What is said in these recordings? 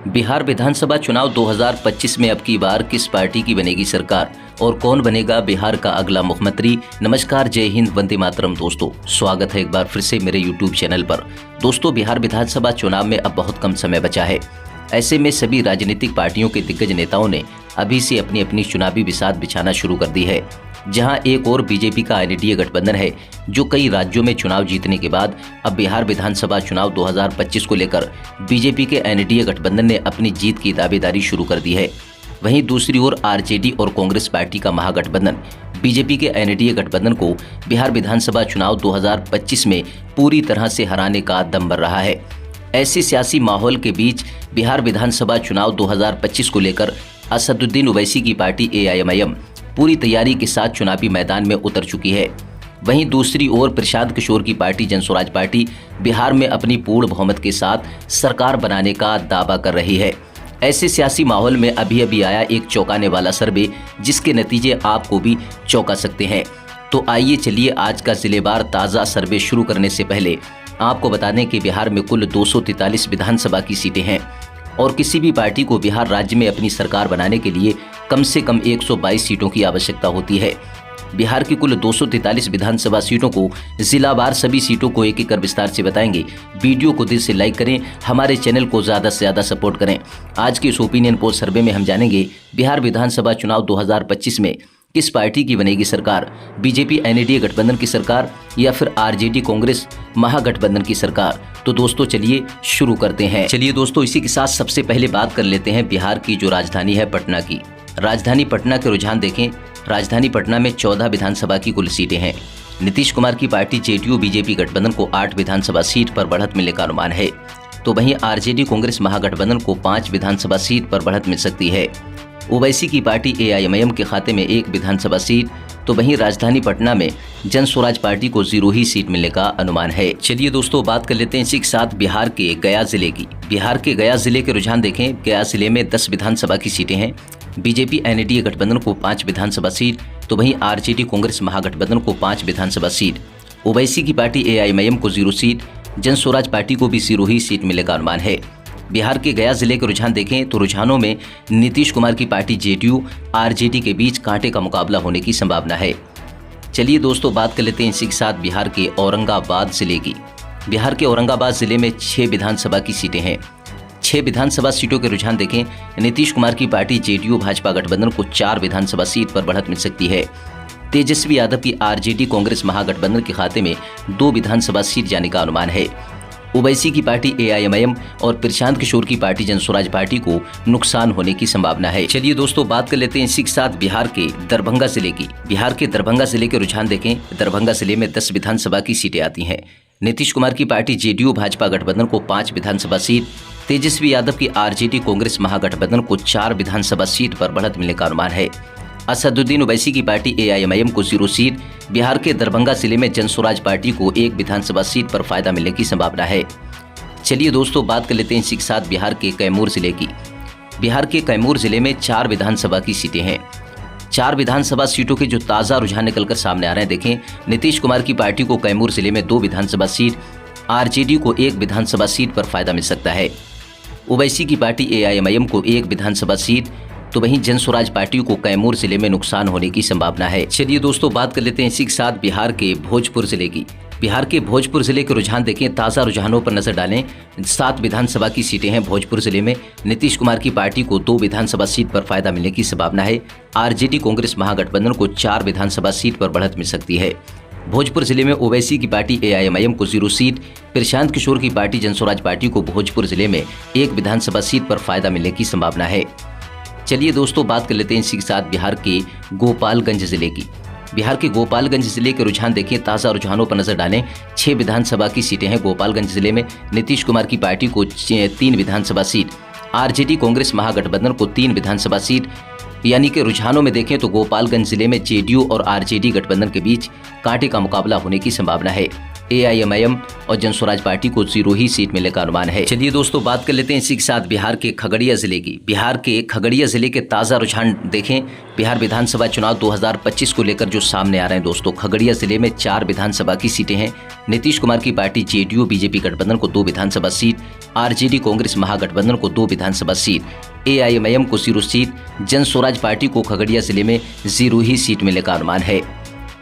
बिहार विधानसभा चुनाव 2025 में अब की बार किस पार्टी की बनेगी सरकार और कौन बनेगा बिहार का अगला मुख्यमंत्री। नमस्कार, जय हिंद, वंदे मातरम। दोस्तों, स्वागत है एक बार फिर से मेरे यूट्यूब चैनल पर। दोस्तों, बिहार विधानसभा चुनाव में अब बहुत कम समय बचा है। ऐसे में सभी राजनीतिक पार्टियों के दिग्गज नेताओं ने अभी से अपनी अपनी चुनावी बिसात बिछाना शुरू कर दी है। जहां एक और बीजेपी का एनडीए गठबंधन है जो कई राज्यों में चुनाव जीतने के बाद अब बिहार विधानसभा चुनाव 2025 को लेकर बीजेपी के एनडीए गठबंधन ने अपनी जीत की दावेदारी शुरू कर दी है। वहीं दूसरी ओर आरजेडी और कांग्रेस पार्टी का महागठबंधन बीजेपी के एनडीए गठबंधन को बिहार विधानसभा चुनाव 2025 में पूरी तरह से हराने का दम भर रहा है। ऐसे सियासी माहौल के बीच बिहार विधानसभा चुनाव 2025 को लेकर असदुद्दीन ओवैसी की पार्टी एआईएमआईएम पूरी तैयारी के साथ चुनावी मैदान में उतर चुकी है। वहीं दूसरी ओर प्रशांत किशोर की पार्टी जनस्वराज पार्टी बिहार में अपनी पूर्ण बहुमत के साथ सरकार बनाने का दावा कर रही है। ऐसे सियासी माहौल में अभी अभी आया एक चौंकाने वाला सर्वे, जिसके नतीजे आपको भी चौंका सकते हैं। तो आइए चलिए आज का जिलेवार ताज़ा सर्वे शुरू करने से पहले आपको बता दें कि बिहार में कुल 243 विधानसभा की सीटें हैं और किसी भी पार्टी को बिहार राज्य में अपनी सरकार बनाने के लिए कम से कम 122 सीटों की आवश्यकता होती है। बिहार की कुल 243 विधानसभा सीटों को जिलावार सभी सीटों को एक एक कर विस्तार से बताएंगे। वीडियो को दिल से लाइक करें, हमारे चैनल को ज़्यादा से ज़्यादा सपोर्ट करें। आज के इस ओपिनियन पोल सर्वे में हम जानेंगे बिहार विधानसभा चुनाव 2025 में किस पार्टी की बनेगी सरकार, बीजेपी एनडीए गठबंधन की सरकार या फिर आरजेडी कांग्रेस महागठबंधन की सरकार। तो दोस्तों चलिए शुरू करते हैं। चलिए दोस्तों, इसी के साथ सबसे पहले बात कर लेते हैं बिहार की जो राजधानी है पटना की। राजधानी पटना के रुझान देखें। राजधानी पटना में 14 विधानसभा की कुल सीटें हैं। नीतीश कुमार की पार्टी जेडीयू बीजेपी गठबंधन को 8 विधानसभा सीट पर बढ़त मिलने का अनुमान है। तो वहीं आरजेडी कांग्रेस महागठबंधन को 5 विधानसभा सीट पर बढ़त मिल सकती है। ओवैसी की पार्टी एआईएमआईएम के खाते में 1 विधानसभा सीट। तो वहीं राजधानी पटना में जनस्वराज पार्टी को 0 ही सीट मिलने का अनुमान है। चलिए दोस्तों, बात कर लेते हैं इसी के साथ बिहार के गया जिले की। बिहार के गया जिले के रुझान देखें। गया जिले में 10 विधानसभा की सीटें हैं। बीजेपी एनडीए गठबंधन को 5 विधानसभा सीट। तो वहीं आरजेडी कांग्रेस महागठबंधन को 5 विधानसभा सीट। ओवैसी की पार्टी एआईएमआईएम को 0 सीट। जनस्वराज पार्टी को भी 0 ही सीट मिलने का अनुमान है। बिहार के गया जिले के रुझान देखें तो रुझानों में नीतीश कुमार की पार्टी जेडीयू आरजेडी के बीच कांटे का मुकाबला होने की संभावना है। चलिए दोस्तों, बात कर लेते हैं इसी के साथ बिहार के औरंगाबाद जिले की। बिहार के औरंगाबाद जिले में 6 विधानसभा की सीटें हैं। 6 विधानसभा सीटों के रुझान देखें। नीतीश कुमार की पार्टी जेडीयू भाजपा गठबंधन को 4 विधानसभा सीट पर बढ़त मिल सकती है। तेजस्वी यादव की आरजेडी कांग्रेस महागठबंधन के खाते में 2 विधानसभा सीट जाने का अनुमान है। ओवैसी की पार्टी एआईएमआईएम और प्रशांत किशोर की पार्टी जनस्वराज पार्टी को नुकसान होने की संभावना है। चलिए दोस्तों, बात कर लेते हैं इसी के साथ बिहार के दरभंगा जिले की। बिहार के दरभंगा जिले के रुझान देखें। दरभंगा जिले में 10 विधानसभा की सीटें आती हैं। नीतीश कुमार की पार्टी जेडीयू भाजपा गठबंधन को 5 विधानसभा सीट। तेजस्वी यादव की आरजेडी कांग्रेस महागठबंधन को 4 विधानसभा सीट पर बढ़त मिलने का अनुमान है। असदुद्दीन ओवैसी की पार्टी एआईएमआईएम को 0 सीट। बिहार के दरभंगा जिले में जनस्वराज पार्टी को 1 विधानसभा सीट पर फायदा मिलने की संभावना है। चलिए दोस्तों, बात कर लेते हैं इसी के साथ बिहार के कैमूर जिले की। बिहार के कैमूर जिले में 4 विधानसभा की सीटें हैं। 4 विधानसभा सीटों के जो ताज़ा रुझान निकलकर सामने आ रहे हैं देखें। नीतीश कुमार की पार्टी को कैमूर जिले में 2 विधानसभा सीट, आरजेडी को 1 विधानसभा सीट पर फायदा मिल सकता है। ओवैसी की पार्टी एआईएमआईएम को 1 विधानसभा सीट। तो वहीं जनस्वराज पार्टी को कैमूर जिले में नुकसान होने की संभावना है। चलिए दोस्तों, बात कर लेते हैं इसी के साथ बिहार के भोजपुर जिले की। बिहार के भोजपुर जिले के रुझान देखें। ताज़ा रुझानों पर नजर डालें। 7 विधानसभा की सीटें हैं भोजपुर जिले में। नीतीश कुमार की पार्टी को 2 विधानसभा सीट पर फायदा मिलने की संभावना है। आरजेडी कांग्रेस महागठबंधन को 4 विधानसभा सीट पर बढ़त मिल सकती है। भोजपुर जिले में ओवैसी की पार्टी एआईएमआईएम को 0 सीट। प्रशांत किशोर की पार्टी जनस्वराज पार्टी को भोजपुर जिले में 1 विधानसभा सीट पर फायदा मिलने की संभावना है। चलिए दोस्तों, बात कर लेते हैं इसी के साथ बिहार के गोपालगंज जिले की। बिहार के गोपालगंज जिले के रुझान देखिए। ताज़ा रुझानों पर नजर डालें। 6 विधानसभा की सीटें हैं गोपालगंज जिले में। नीतीश कुमार की पार्टी को 3 विधानसभा सीट। आरजेडी कांग्रेस महागठबंधन को 3 विधानसभा सीट। यानी कि रुझानों में देखें तो गोपालगंज जिले में जेडीयू और आरजेडी गठबंधन के बीच कांटे का मुकाबला होने की संभावना है। AIMIM और जनस्वराज पार्टी को 0 ही सीट मिलने का अनुमान है। चलिए दोस्तों बात कर लेते हैं इसी के साथ बिहार के खगड़िया जिले की। बिहार के खगड़िया जिले के ताज़ा रुझान देखें। बिहार विधानसभा चुनाव 2025 को लेकर जो सामने आ रहे हैं दोस्तों, खगड़िया जिले में 4 विधानसभा की सीटें हैं। नीतीश कुमार की पार्टी JDU BJP गठबंधन को 2 विधानसभा सीट, RJD कांग्रेस महागठबंधन को 2 विधानसभा सीट, AIMIM को 0 सीट, जनस्वराज पार्टी को खगड़िया जिले में 0 ही सीट मिलने का अनुमान है।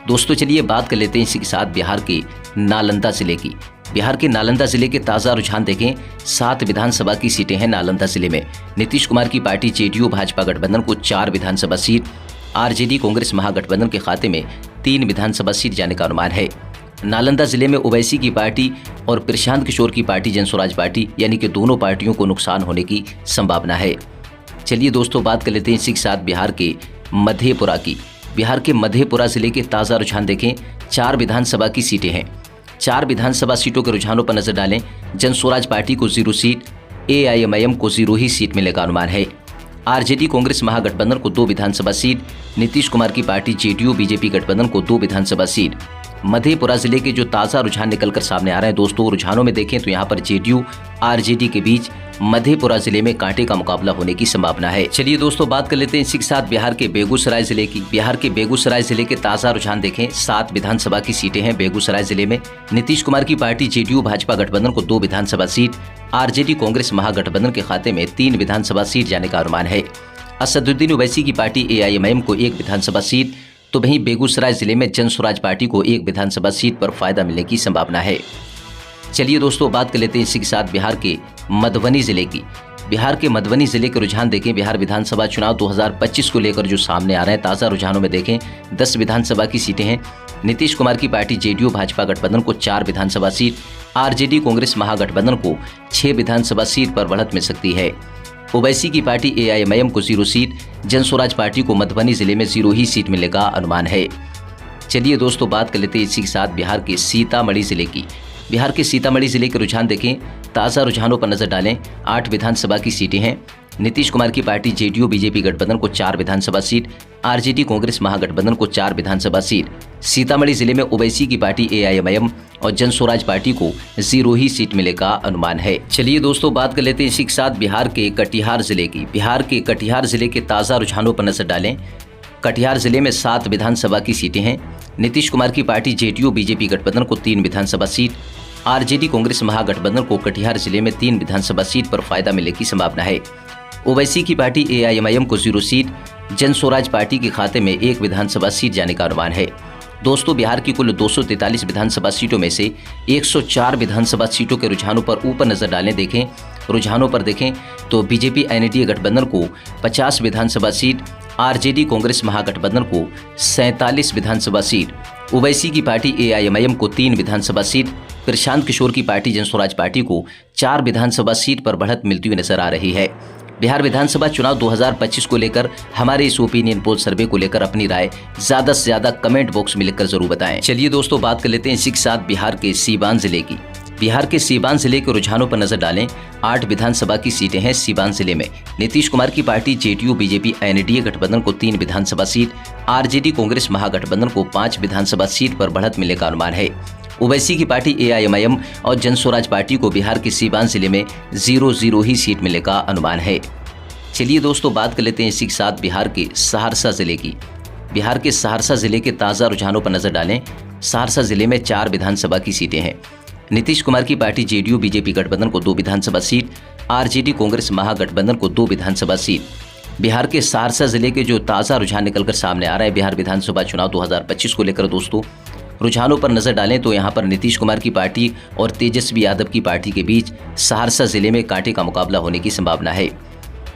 दोस्तों चलिए बात कर लेते हैं इसी के साथ बिहार के नालंदा जिले की। बिहार के नालंदा जिले के ताज़ा रुझान देखें। 7 विधानसभा की सीटें हैं नालंदा जिले में। नीतीश कुमार की पार्टी JDU भाजपा गठबंधन को 4 विधानसभा सीट, RJD कांग्रेस महागठबंधन के खाते में 3 विधानसभा सीट जाने का अनुमान है। नालंदा जिले में ओवैसी की पार्टी और प्रशांत किशोर की पार्टी जनस्वराज पार्टी यानी कि दोनों पार्टियों को नुकसान होने की संभावना है। चलिए दोस्तों बात कर लेते हैं इसी के साथ बिहार के मधेपुरा की। बिहार के मधेपुरा जिले के ताज़ा रुझान देखें। 4 विधानसभा की सीटें हैं। 4 विधानसभा सीटों के रुझानों पर नजर डालें। जनस्वराज पार्टी को 0 सीट, AIMIM को 0 ही सीट मिलने का अनुमान है। RJD कांग्रेस महागठबंधन को 2 विधानसभा सीट, नीतीश कुमार की पार्टी JDU BJP गठबंधन को 2 विधानसभा सीट। मधेपुरा जिले के जो ताज़ा रुझान निकलकर सामने आ रहे हैं दोस्तों, रुझानों में देखें तो यहाँ पर JDU RJD के बीच मधेपुरा जिले में कांटे का मुकाबला होने की संभावना है। चलिए दोस्तों बात कर लेते हैं इसी के साथ बिहार के बेगूसराय जिले की। बिहार के बेगूसराय जिले के ताज़ा रुझान देखें। 7 विधानसभा की सीटें हैं बेगूसराय जिले में। नीतीश कुमार की पार्टी JDU भाजपा गठबंधन को 2 विधानसभा सीट, RJD कांग्रेस महागठबंधन के खाते में 3 विधानसभा सीट जाने का अनुमान है। असदुद्दीन ओवैसी की पार्टी AIMIM को 1 विधानसभा सीट, तो वहीं बेगूसराय जिले में जनस्वराज पार्टी को 1 विधानसभा सीट पर फायदा मिलने की संभावना है। चलिए दोस्तों बात कर लेते हैं इसी के साथ बिहार के मधुबनी जिले की। बिहार के मधुबनी जिले के रुझान देखें। बिहार विधानसभा चुनाव 2025 को लेकर जो सामने आ रहे हैं ताज़ा रुझानों में देखें। 10 विधानसभा की सीटें हैं। नीतीश कुमार की पार्टी JDU भाजपा गठबंधन को 4 विधानसभा सीट, RJD कांग्रेस महागठबंधन को 6 विधानसभा सीट पर बढ़त मिल सकती है। ओवैसी की पार्टी AIMIM को 0 सीट, जनस्वराज पार्टी को मधुबनी जिले में 0 ही सीट मिलने का अनुमान है। चलिए दोस्तों बात कर लेते हैं इसी के साथ बिहार के सीतामढ़ी जिले की। बिहार के सीतामढ़ी जिले के रुझान देखें। ताज़ा रुझानों पर नजर डालें। 8 विधानसभा की सीटें हैं। नीतीश कुमार की पार्टी JDU BJP गठबंधन को 4 विधानसभा सीट, RJD कांग्रेस महागठबंधन को 4 विधानसभा सीट। सीतामढ़ी जिले में ओवैसी की पार्टी AIMIM और जनस्वराज पार्टी को 0 ही सीट मिलने का अनुमान है। चलिए दोस्तों बात कर लेते हैं इसी के साथ बिहार के कटिहार जिले की। बिहार के कटिहार जिले के ताज़ा रुझानों पर नजर डालें। कटिहार जिले में 7 विधानसभा की सीटें हैं। नीतीश कुमार की पार्टी JDU BJP गठबंधन को 3 विधानसभा सीट, RJD कांग्रेस महागठबंधन को कटिहार जिले में 3 विधानसभा सीट पर फायदा मिलने की संभावना है। ओवैसी की पार्टी AIMIM को 0 सीट, जनस्वराज पार्टी के खाते में 1 विधानसभा सीट जाने का अनुमान है। दोस्तों बिहार की कुल 243 विधानसभा सीटों में से 104 विधानसभा सीटों के रुझानों पर ऊपर नजर डालें देखें। रुझानों पर देखें तो BJP NDA गठबंधन को 50 विधानसभा सीट, RJD कांग्रेस महागठबंधन को 47 विधानसभा सीट, ओवैसी की पार्टी AIMIM को 3 विधानसभा सीट, प्रशांत किशोर की पार्टी जनस्वराज पार्टी को 4 विधानसभा सीट पर बढ़त मिलती हुई नजर आ रही है। बिहार विधानसभा चुनाव 2025 को लेकर हमारे इस ओपिनियन पोल सर्वे को लेकर अपनी राय ज्यादा से ज्यादा कमेंट बॉक्स में लिखकर जरूर बताएं। चलिए दोस्तों बात कर लेते हैं इसी के साथ बिहार के सीवान जिले की। बिहार के सीवान जिले के रुझानों पर नजर डालें। 8 विधानसभा की सीटें हैं सीवान जिले में। नीतीश कुमार की पार्टी JDU BJP NDA गठबंधन को 3 विधानसभा सीट, RJD कांग्रेस महागठबंधन को 5 विधानसभा सीट पर बढ़त मिलने का अनुमान है। ओवैसी की पार्टी AIMIM और जनस्वराज पार्टी को बिहार के सीवान जिले में 0-0 ही सीट मिलने का अनुमान है। चलिए दोस्तों बात कर लेते हैं इसी के साथ बिहार के सहरसा जिले की। बिहार के सहरसा जिले के ताज़ा रुझानों पर नजर डालें। सहरसा जिले में 4 विधानसभा की सीटें हैं। नीतीश कुमार की पार्टी JDU BJP गठबंधन को 2 विधानसभा सीट, RJD कांग्रेस महागठबंधन को 2 विधानसभा सीट। बिहार के सहरसा जिले के जो ताज़ा रुझान निकलकर सामने आ रहे हैं बिहार विधानसभा चुनाव 2025 को लेकर दोस्तों, रुझानों पर नजर डालें तो यहाँ पर नीतीश कुमार की पार्टी और तेजस्वी यादव की पार्टी के बीच सहरसा जिले में कांटे का मुकाबला होने की संभावना है।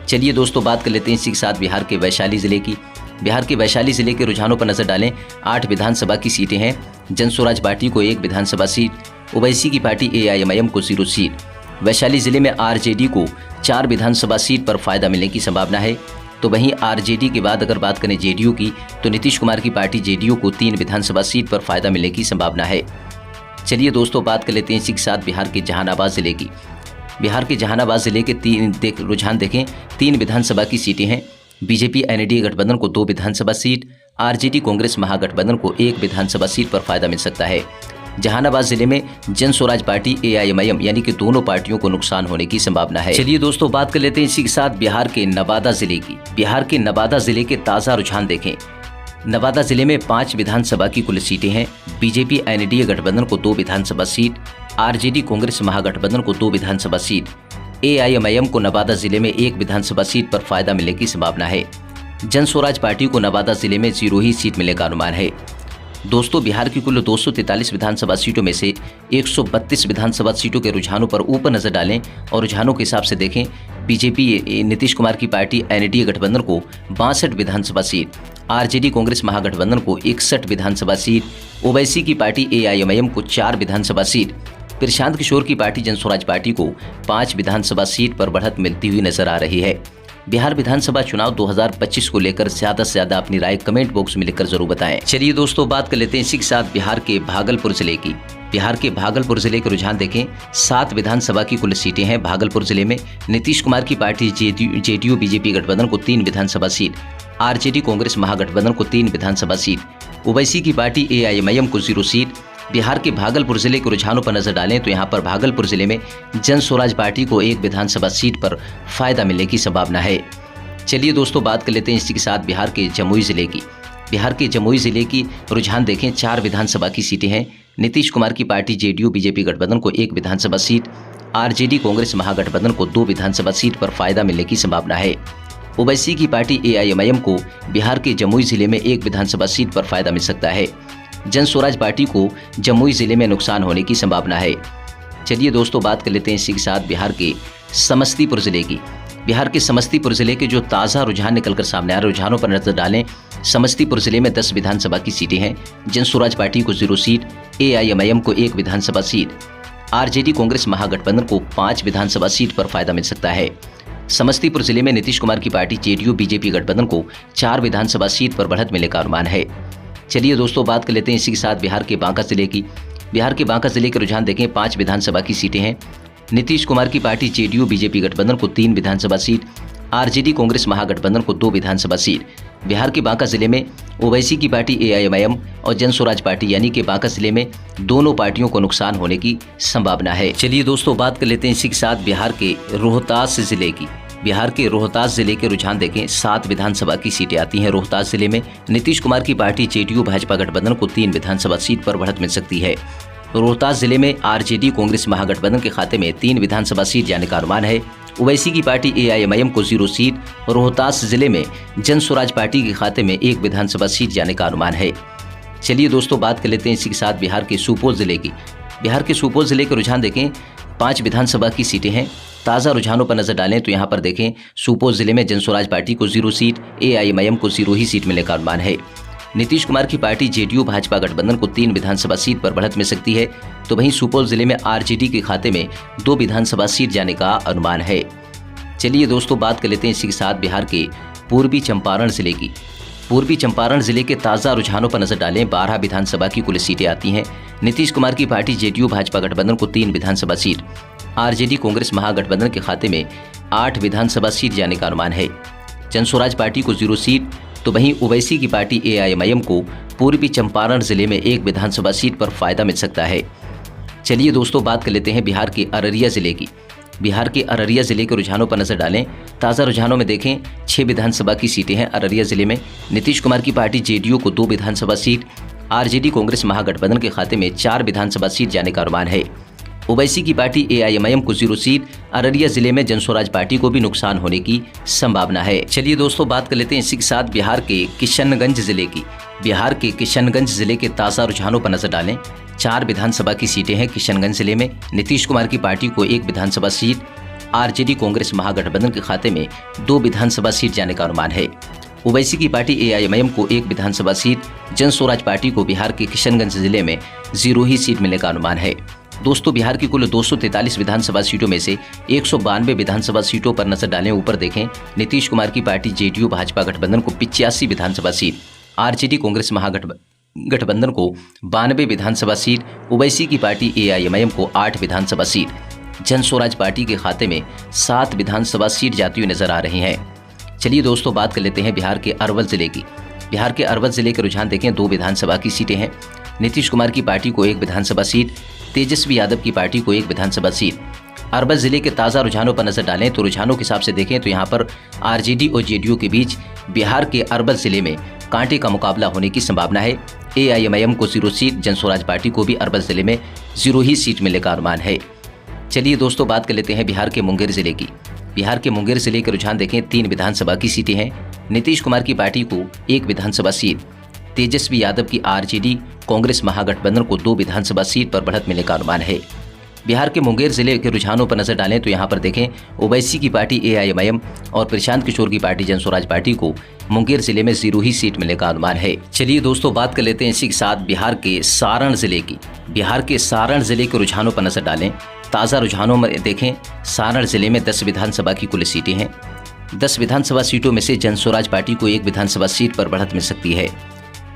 चलिए दोस्तों बात कर लेते हैं इसी के साथ बिहार के वैशाली जिले की। बिहार के वैशाली जिले के रुझानों पर नजर डालें। 8 विधानसभा की सीटें हैं। जनस्वराज पार्टी को 1 विधानसभा सीट, ओवैसी की पार्टी AIMIM को 0 सीट। वैशाली जिले में RJD को 4 विधानसभा सीट पर फायदा मिलने की संभावना है। तो वहीं RJD के बाद अगर बात करें JDU की तो नीतीश कुमार की पार्टी JDU को 3 विधानसभा सीट पर फायदा मिलने की संभावना है। चलिए दोस्तों बात कर लेते हैं इसी के साथ बिहार के जहानाबाद जिले की। बिहार के जहानाबाद जिले के रुझान देखें। 3 विधानसभा की सीटें हैं। BJP NDA गठबंधन को 2 विधानसभा सीट, RJD कांग्रेस महागठबंधन को 1 विधानसभा सीट पर फायदा मिल सकता है। जहानाबाद जिले में जन स्वराज पार्टी AIMIM यानी कि दोनों पार्टियों को नुकसान होने की संभावना है। चलिए दोस्तों बात कर लेते हैं इसी के साथ बिहार के नवादा जिले की। बिहार के नवादा जिले के ताजा रुझान देखें। नवादा जिले में 5 विधानसभा की कुल सीटें हैं। बीजेपी NDA गठबंधन को 2 विधानसभा सीट, RJD कांग्रेस महागठबंधन को 2 विधानसभा सीट, AIMIM को नवादा जिले में 1 विधानसभा सीट पर फायदा मिलने की संभावना है। जन स्वराज पार्टी को नवादा जिले में 0 ही सीट मिलने का अनुमान है। दोस्तों बिहार की कुल 243 विधानसभा सीटों में से 132 विधानसभा सीटों के रुझानों पर ऊपर नजर डालें और रुझानों के हिसाब से देखें। बीजेपी नीतीश कुमार की पार्टी NDA गठबंधन को 62 विधानसभा सीट, RJD कांग्रेस महागठबंधन को 61 विधानसभा सीट, ओवैसी की पार्टी AIMIM को 4 विधानसभा सीट, प्रशांत किशोर की पार्टी जन स्वराज पार्टी को 5 विधानसभा सीट पर बढ़त मिलती हुई नजर आ रही है। बिहार विधानसभा चुनाव 2025 को लेकर ज्यादा से ज्यादा अपनी राय कमेंट बॉक्स में लिखकर जरूर बताएं। चलिए दोस्तों बात कर लेते हैं इसी के साथ बिहार के भागलपुर जिले की। बिहार के भागलपुर जिले के रुझान देखें। 7 विधानसभा की कुल सीटें हैं। भागलपुर जिले में नीतीश कुमार की पार्टी JDU BJP गठबंधन को 3 विधानसभा सीट, RJD कांग्रेस महागठबंधन को 3 विधानसभा सीट, ओवैसी की पार्टी AIMIM को 0 सीट। बिहार के भागलपुर जिले के रुझानों पर नजर डालें तो यहाँ पर भागलपुर जिले में जन स्वराज पार्टी को 1 विधानसभा सीट पर फायदा मिलने की संभावना है। चलिए दोस्तों बात कर लेते हैं इसी के साथ बिहार के जमुई जिले की। बिहार के जमुई जिले की रुझान देखें। 4 विधानसभा की सीटें हैं। नीतीश कुमार की पार्टी JDU BJP गठबंधन को 1 विधानसभा सीट, RJD कांग्रेस महागठबंधन को 2 विधानसभा सीट पर फायदा मिलने की संभावना है। ओवैसी की पार्टी AIMIM को बिहार के जमुई जिले में 1 विधानसभा सीट पर फायदा मिल सकता है। जन स्वराज पार्टी को जमुई जिले में नुकसान होने की संभावना है। चलिए दोस्तों बात कर लेते हैं इसी के साथ बिहार के समस्तीपुर जिले की। बिहार के समस्तीपुर जिले के जो ताज़ा रुझान निकलकर सामने आ रहे रुझानों पर नजर डालें। समस्तीपुर जिले में 10 विधानसभा की सीटें हैं। जन स्वराज पार्टी को 0 सीट, AIMIM को 1 विधानसभा सीट, RJD कांग्रेस महागठबंधन को 5 विधानसभा सीट पर फायदा मिल सकता है। समस्तीपुर जिले में नीतीश कुमार की पार्टी JDU BJP गठबंधन को 4 विधानसभा सीट पर बढ़त मिलने का अनुमान है। चलिए दोस्तों बात कर लेते हैं इसी के साथ बिहार के बांका जिले की। बिहार के बांका जिले के रुझान देखें। 5 विधानसभा की सीटें हैं। नीतीश कुमार की पार्टी JDU BJP गठबंधन को 3 विधानसभा सीट, RJD कांग्रेस महागठबंधन को 2 विधानसभा सीट। बिहार के बांका जिले में ओवैसी की पार्टी AIMIM और जन स्वराज पार्टी यानी कि बांका जिले में दोनों पार्टियों को नुकसान होने की संभावना है। चलिए दोस्तों बात कर लेते हैं इसी के साथ बिहार के रोहतास जिले की। बिहार के रोहतास जिले के रुझान देखें। 7 विधानसभा की सीटें आती हैं। रोहतास जिले में नीतीश कुमार की पार्टी JDU भाजपा गठबंधन को 3 विधानसभा सीट पर बढ़त मिल सकती है। रोहतास जिले में RJD कांग्रेस महागठबंधन के खाते में 3 विधानसभा सीट जाने का अनुमान है। ओवैसी की पार्टी AIMIM को 0 सीट, रोहतास जिले में जन स्वराज पार्टी के खाते में 1 विधानसभा सीट जाने का अनुमान है। चलिए दोस्तों बात कर लेते हैं इसी के साथ बिहार के सुपौल जिले की। बिहार के सुपौल जिले के रुझान देखें। 5 विधानसभा की सीटें हैं। ताज़ा रुझानों पर नजर डालें तो यहाँ पर देखें। सुपौल जिले में जन स्वराज पार्टी को 0 सीट, AIMIM को 0 ही सीट मिलने का अनुमान है। नीतीश कुमार की पार्टी JDU भाजपा गठबंधन को 3 विधानसभा सीट पर बढ़त मिल सकती है। तो वहीं सुपौल जिले में RJD के खाते में 2 विधानसभा सीट जाने का अनुमान है। चलिए दोस्तों बात कर लेते हैं इसी के साथ बिहार के पूर्वी चंपारण जिले की। पूर्वी चंपारण जिले के ताज़ा रुझानों पर नजर डालें। 12 विधानसभा की कुल सीटें आती हैं। नीतीश कुमार की पार्टी JDU भाजपा गठबंधन को 3 विधानसभा सीट, RJD कांग्रेस महागठबंधन के खाते में 8 विधानसभा सीट जाने का अनुमान है। जन स्वराज पार्टी को 0 सीट, तो वहीं ओवैसी की पार्टी AIMIM को पूर्वी चंपारण जिले में 1 विधानसभा सीट पर फायदा मिल सकता है। चलिए दोस्तों बात कर लेते हैं बिहार के अररिया जिले की। बिहार के अररिया जिले के रुझानों पर नजर डालें। ताज़ा रुझानों में देखें। 6 विधानसभा की सीटें हैं अररिया जिले में। नीतीश कुमार की पार्टी JDU को 2 विधानसभा सीट, RJD कांग्रेस महागठबंधन के खाते में 4 विधानसभा सीट जाने का अनुमान है। ओवैसी की पार्टी AIMIM को 0 सीट, अररिया जिले में जन स्वराज पार्टी को भी नुकसान होने की संभावना है। चलिए दोस्तों बात कर लेते हैं इसी के साथ बिहार के किशनगंज जिले की। बिहार के किशनगंज जिले के ताज़ा रुझानों पर नजर डालें। 4 विधानसभा की सीटें हैं किशनगंज जिले में। नीतीश कुमार की पार्टी को 1 विधानसभा सीट, RJD कांग्रेस महागठबंधन के खाते में 2 विधानसभा सीट जाने का अनुमान है। ओवैसी की पार्टी AIMIM को 1 विधानसभा सीट, जन स्वराज पार्टी को बिहार के किशनगंज जिले में 0 ही सीट मिलने का अनुमान है। दोस्तों बिहार की कुल 243 विधानसभा सीटों में से 192 विधानसभा सीटों पर नजर डालें। ऊपर देखें। नीतीश कुमार की पार्टी JDU भाजपा गठबंधन को 85 विधानसभा सीट, RJD कांग्रेस महागठबंधन को 92 विधानसभा सीट, ओवैसी की पार्टी AIMIM को 8 विधानसभा सीट, जन स्वराज पार्टी के खाते में 7 विधानसभा सीट जाती हुई नजर आ रही हैं। चलिए दोस्तों बात कर लेते हैं बिहार के अरवल जिले की। बिहार के अरवल जिले के रुझान देखें। 2 विधानसभा की सीटें हैं। नीतीश कुमार की पार्टी को 1 विधानसभा सीट, तेजस्वी यादव की पार्टी को 1 विधानसभा सीट। अरवल जिले के ताज़ा रुझानों पर नजर डालें तो रुझानों के हिसाब से देखें तो यहाँ पर आरजेडी और जेडीयू के बीच बिहार के अरवल जिले में कांटे का मुकाबला होने की संभावना है। एआईएमआईएम को 0 सीट, जन स्वराज पार्टी को भी अरवल जिले में 0 ही सीट मिलने का अनुमान है। चलिए दोस्तों, बात कर लेते हैं बिहार के मुंगेर जिले की। बिहार के मुंगेर जिले के रुझान देखें, 3 विधानसभा की सीटें हैं। नीतीश कुमार की पार्टी को 1 विधानसभा सीट, तेजस्वी यादव की आरजेडी कांग्रेस महागठबंधन को 2 विधानसभा सीट पर बढ़त मिलने का अनुमान है। बिहार के मुंगेर जिले के रुझानों पर नजर डालें तो यहाँ पर देखें, ओवैसी की पार्टी एआईएमआईएम और प्रशांत किशोर की पार्टी जन स्वराज पार्टी को मुंगेर जिले में 0 ही सीट मिलने का अनुमान है। चलिए दोस्तों, बात कर लेते हैं इसी के साथ बिहार के सारण जिले की। बिहार के सारण जिले के रुझानों पर नजर डालें। ताज़ा रुझानों में देखें, सारण जिले में 10 विधानसभा की कुल सीटें हैं। 10 विधानसभा सीटों में से जन स्वराज पार्टी को 1 विधानसभा सीट पर बढ़त मिल सकती है।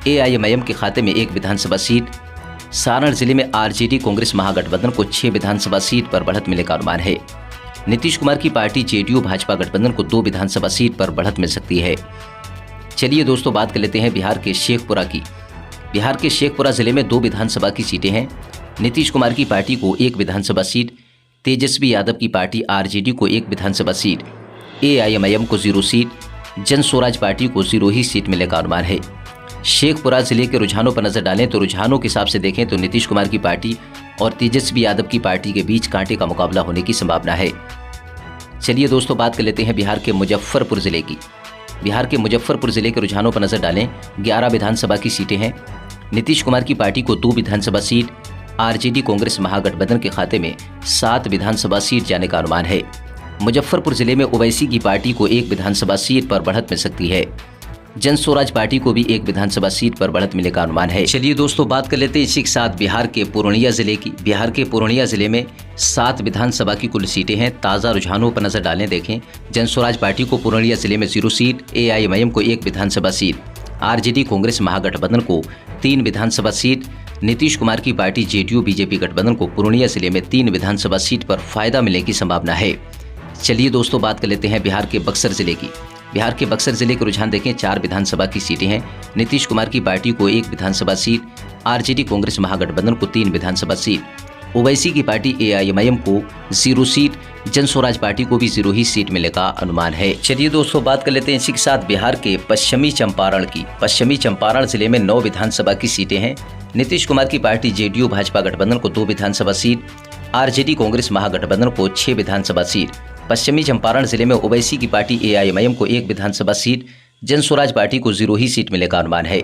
एआईएमआईएम के खाते में 1 विधानसभा सीट। सारण जिले में आरजेडी कांग्रेस महागठबंधन को 6 विधानसभा सीट पर बढ़त मिलने का अनुमान है। नीतीश कुमार की पार्टी जेडीयू भाजपा गठबंधन को 2 विधानसभा सीट पर बढ़त मिल सकती है। चलिए दोस्तों, बात कर लेते हैं बिहार के शेखपुरा की। बिहार के शेखपुरा जिले में 2 विधानसभा की सीटें हैं। नीतीश कुमार की पार्टी को 1 विधानसभा सीट, तेजस्वी यादव की पार्टी आरजेडी को 1 विधानसभा सीट, एआईएमआईएम को 0 सीट, जन स्वराज पार्टी को 0 ही सीट मिलने का अनुमान है। शेखपुरा जिले के रुझानों पर नजर डालें तो रुझानों के हिसाब से देखें तो नीतीश कुमार की पार्टी और तेजस्वी यादव की पार्टी के बीच कांटे का मुकाबला होने की संभावना है। चलिए दोस्तों, बात कर लेते हैं बिहार के मुजफ्फरपुर जिले की। बिहार के मुजफ्फरपुर जिले के रुझानों पर नजर डालें। 11 विधानसभा की सीटें हैं। नीतीश कुमार की पार्टी को 2 विधानसभा सीट, आरजेडी कांग्रेस महागठबंधन के खाते में 7 विधानसभा सीट जाने का अनुमान है। मुजफ्फरपुर जिले में ओवैसी की पार्टी को 1 विधानसभा सीट पर बढ़त मिल सकती है। जन स्वराज पार्टी को भी 1 विधानसभा सीट पर बढ़त मिलने का अनुमान है। चलिए दोस्तों, बात कर लेते हैं इसी के साथ बिहार के पूर्णिया जिले की। बिहार के पूर्णिया जिले में 7 विधानसभा की कुल सीटें हैं। ताज़ा रुझानों पर नजर डालें, देखें, जन स्वराज पार्टी को पूर्णिया जिले में 0 सीट, एआईएमआईएम को 1 विधानसभा सीट, आरजेडी कांग्रेस महागठबंधन को 3 विधानसभा सीट, नीतीश कुमार की पार्टी जेडीयू बीजेपी गठबंधन को पूर्णिया जिले में 3 विधानसभा सीट पर फायदा मिलने की संभावना है। चलिए दोस्तों, बात कर लेते हैं बिहार के बक्सर जिले की। बिहार के बक्सर जिले के रुझान देखें, 4 विधानसभा की सीटें हैं। नीतीश कुमार की पार्टी को 1 विधानसभा सीट, आरजेडी कांग्रेस महागठबंधन को 3 विधानसभा सीट, ओवैसी की पार्टी एआईएमआईएम को 0 सीट, जन स्वराज पार्टी को भी 0 ही सीट मिलने का अनुमान है। चलिए दोस्तों, बात कर लेते हैं इसी के साथ बिहार के पश्चिमी चंपारण की। पश्चिमी चंपारण जिले में 9 विधानसभा की सीटें हैं। नीतीश कुमार की पार्टी जेडीयू भाजपा गठबंधन को 2 विधानसभा सीट, आरजेडी कांग्रेस महागठबंधन को 6 विधानसभा सीट। पश्चिमी चंपारण जिले में ओवैसी की पार्टी एआईएमआईएम को 1 विधानसभा सीट, जन स्वराज पार्टी को 0 ही सीट मिलने का अनुमान है।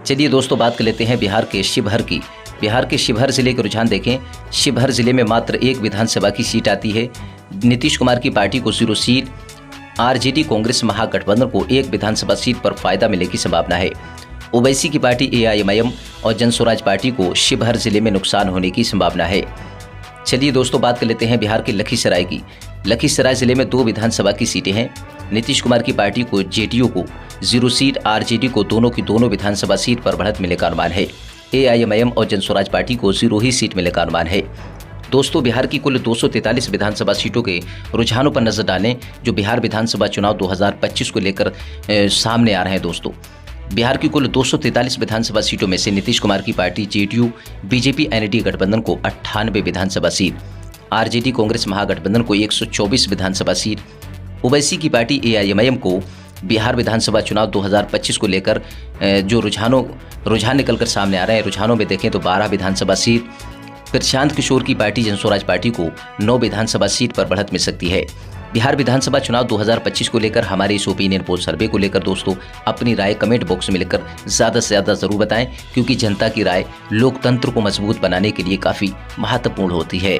चलिए दोस्तों, बात कर लेते हैं बिहार के शिवहर की। बिहार के शिवहर जिले के रुझान देखें, शिवहर जिले में मात्र 1 विधानसभा की सीट आती है। नीतीश कुमार की पार्टी को 0 सीट, आरजेडी कांग्रेस महागठबंधन को 1 विधानसभा सीट पर फायदा मिलने की संभावना है। ओवैसी की पार्टी एआईएमआईएम और जन स्वराज पार्टी को शिवहर जिले में नुकसान होने की संभावना है। चलिए दोस्तों, बात कर लेते हैं बिहार के लखीसराय की। लखीसराय जिले में 2 विधानसभा की सीटें हैं। नीतीश कुमार की पार्टी को जेडीयू को 0 सीट, आरजेडी को दोनों की दोनों विधानसभा सीट पर बढ़त मिलने का अनुमान है। एआईएमआईएम और जन स्वराज पार्टी को 0 ही सीट मिलने का अनुमान है। दोस्तों, बिहार की कुल 243 विधानसभा सीटों के रुझानों पर नजर डालें, जो बिहार विधानसभा चुनाव 2025 को लेकर सामने आ रहे हैं। दोस्तों, बिहार की कुल 243 विधानसभा सीटों में से नीतीश कुमार की पार्टी जेडीयू बीजेपी एनडीए गठबंधन को 98 विधानसभा सीट, आरजेडी कांग्रेस महागठबंधन को 124 विधानसभा सीट, ओवैसी की पार्टी एआईएमआईएम को बिहार विधानसभा चुनाव 2025 को लेकर जो रुझान निकलकर सामने आ रहे हैं, रुझानों में देखें तो 12 विधानसभा सीट, प्रशांत किशोर की पार्टी जन स्वराज पार्टी को 9 विधानसभा सीट पर बढ़त मिल सकती है। बिहार विधानसभा चुनाव 2025 को लेकर हमारे इस ओपिनियन पोल सर्वे को लेकर दोस्तों अपनी राय कमेंट बॉक्स में लिखकर ज़्यादा से ज़्यादा ज़रूर बताएं, क्योंकि जनता की राय लोकतंत्र को मजबूत बनाने के लिए काफ़ी महत्वपूर्ण होती है।